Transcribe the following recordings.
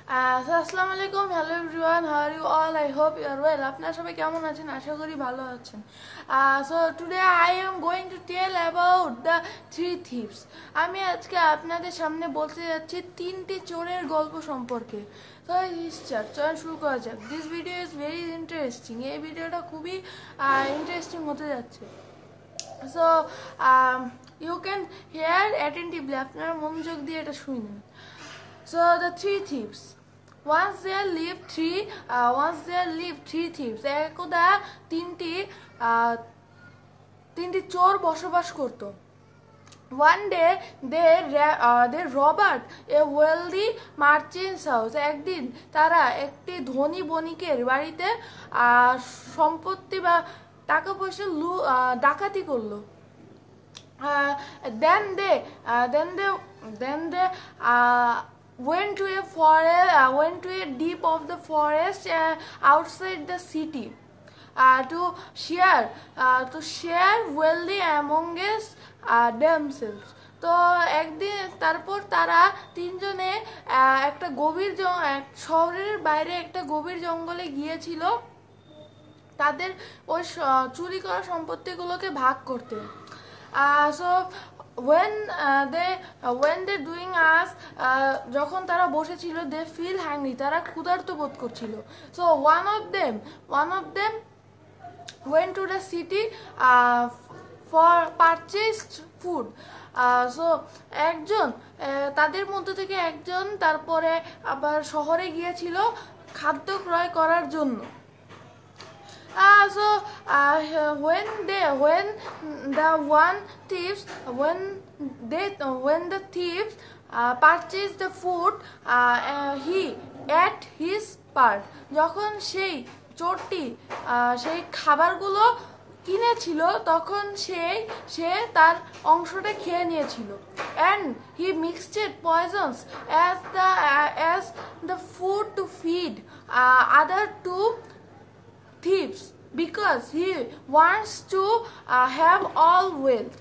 আসসালামু আলাইকুম, hello everyone, how are you all? I hope you are well. আপনারা সবাই কেমন আছেন? আশা করি ভালো আছেন। So today I am going to tell about the three tips. আমি আজকে আপনাদের সামনে বলতে যাচ্ছি তিনটি চোরের গল্প সম্পর্কে। তো চল শুরু করা যাক। This video is very interesting. এই ভিডিওটা খুবই ইন্টারেস্টিং হতে যাচ্ছে। So you can hear attentively, আপনারা মনোযোগ দিয়ে এটা শুনুন। So the three thieves. Once there lived three thieves. একদা তিনটি চোর বসবাস করত। One day they robbed a wealthy merchant's house. একদিন তারা একটি ধনী বণিকের বাড়িতে সম্পত্তি বা টাকা পয়সা ডাকাতি করলো। Then they went to a deep of the forest outside the city to share wealthy amongst themselves. তো একদিন তারপর তারা তিনজনে একটা গভীর শহরের বাইরে একটা গভীর জঙ্গলে গিয়েছিল তাদের ওই চুরি করা সম্পত্তিগুলোকে ভাগ করতে। So when they doing us যখন তারা বসেছিল they feel hungry, তারা ক্ষুধার্ত বোধ করছিল। So one of them went to the city for purchased food. So তাদের মধ্য থেকে একজন তারপরে আবার শহরে গিয়েছিল খাদ্য ক্রয় করার জন্য। When the thieves purchased the food, he ate his part. যখন সেই চোরটি সেই খাবারগুলো কিনেছিল তখন সে তার অংশটা খেয়ে নিয়েছিল। And he mixed poisons as the food to feed other two thieves because he wants to have all wealth.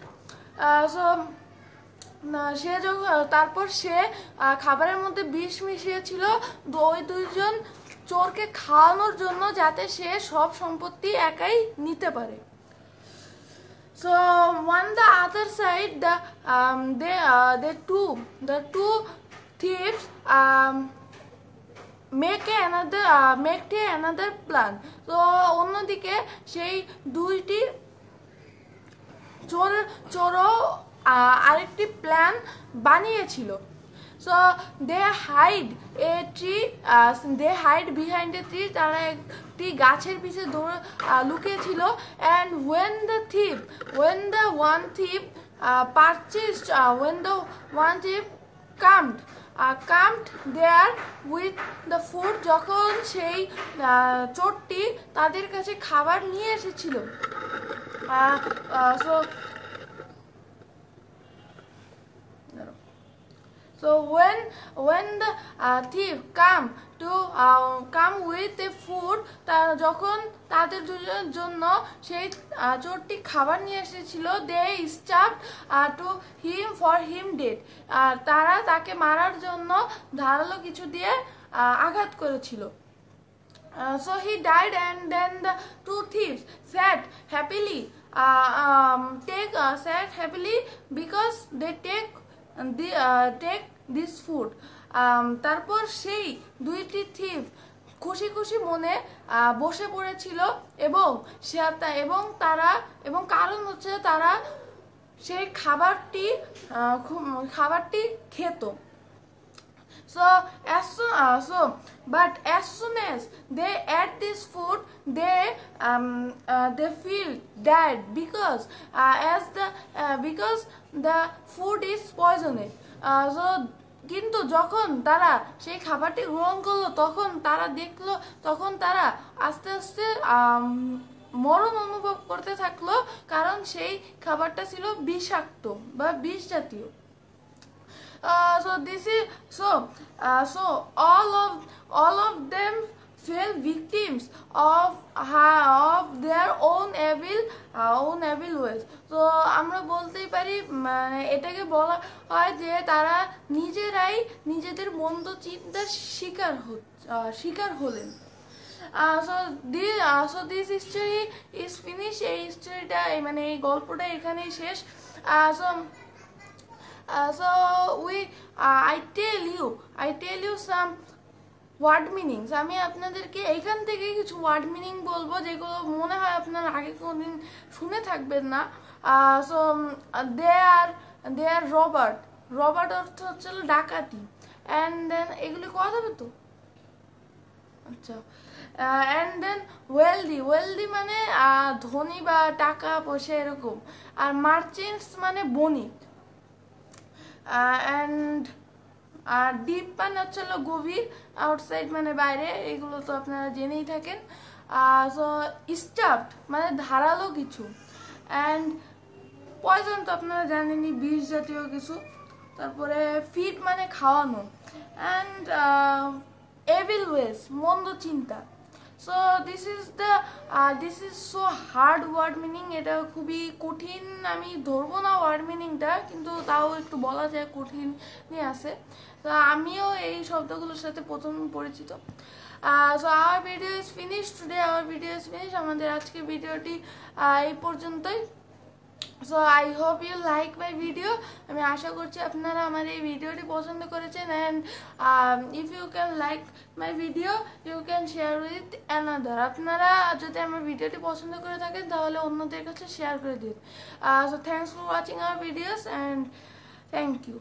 তারপর সে খাবারের মধ্যে বিষ মিশিয়েছিল ওই দুইজন চোরকে খাওয়ানোর জন্য, যাতে সে সব সম্পত্তি একাই নিতে পারে। So on the other side the two thieves make another plan. তো অন্যদিকে সেই দুইটি চোরও আরেকটি প্ল্যান বানিয়েছিল। So they hide behind a tree. তারা একটি গাছের পিছে লুকিয়েছিল। And when the one thief camped there with the food, যখন সেই চোরটি তাদের কাছে খাবার নিয়ে এসেছিল। So when the thief come with the food, যখন তাদের দুজনের জন্য সেই চোরটি খাবার নিয়ে এসেছিল, they stabbed to him for him dead. তারা তাকে মারার জন্য ধারালো কিছু দিয়ে আঘাত করেছিল। So he died, and then the two thieves sat happily because they take this food. তারপর সেই দুইটি থিপ খুশি খুশি মনে বসে পড়েছিল এবং কারণ হচ্ছে তারা সেই খাবারটি খেত। But as soon as they ate this food, they feel dead because the food is poisoned. কিন্তু যখন তারা সেই খাবারটি গ্রহণ করলো তখন তারা আস্তে আস্তে মরণ অনুভব করতে থাকলো, কারণ সেই খাবারটা ছিল বিষাক্ত বা বিষ জাতীয়। So all of them fell victims of their own evil ways. তো আমরা বলতেই পারি মানে এটাকে বলা হয় যে তারা নিজেরাই নিজেদের মন্দ চিন্তার শিকার হলেন। So this history is finished. এই হিস্টরিটা মানে এই গল্পটা এখানেই শেষ। So I tell you some word meanings. আমি আপনাদেরকে এইখান থেকে কিছু ওয়ার্ড মিনিং বলবো যেগুলো মনে হয় আপনারা আগে কোনোদিন শুনে থাকবেন না। সো দে আর রবার্ট অর্থ হচ্ছে ডাকাতি। অ্যান্ড দেন এগুলি কথা হবে তো আচ্ছা। অ্যান্ড দেন ওয়েলদি মানে ধনী বা টাকা পয়সা এরকম। আর মার্চেন্টস মানে বণিক। অ্যান্ড আর ডিপ মানে হচ্ছে গভীর, আউটসাইড মানে বাইরে, এগুলো তো আপনারা জেনেই থাকেন। সো স্টাফড মানে ধারালো কিছু। অ্যান্ড পয়জন তো আপনারা জানেনই, বিষ জাতীয় কিছু। তারপরে ফিড মানে খাওয়ানো। অ্যান্ড এভিল ওয়েজ মন্দ চিন্তা। So this is so hard word meaning. এটা খুবই কঠিন, আমি ধরবো না ওয়ার্ড মিনিংটা, কিন্তু তাও একটু বলা যায় কঠিনই আছে। তো আমিও এই শব্দগুলোর সাথে প্রথম পরিচিত। So our video is finish today, আমাদের আজকের ভিডিওটি এই পর্যন্তই। So I hope you like my video. আমি আশা করছি আপনারা আমার এই ভিডিওটি পছন্দ করেছেন। And if you can like my video you can share with another. আপনারা যদি আমার ভিডিওটি পছন্দ করে থাকেন তাহলে অন্যদের কাছে শেয়ার করে দিন। So thanks for watching our videos and thank you.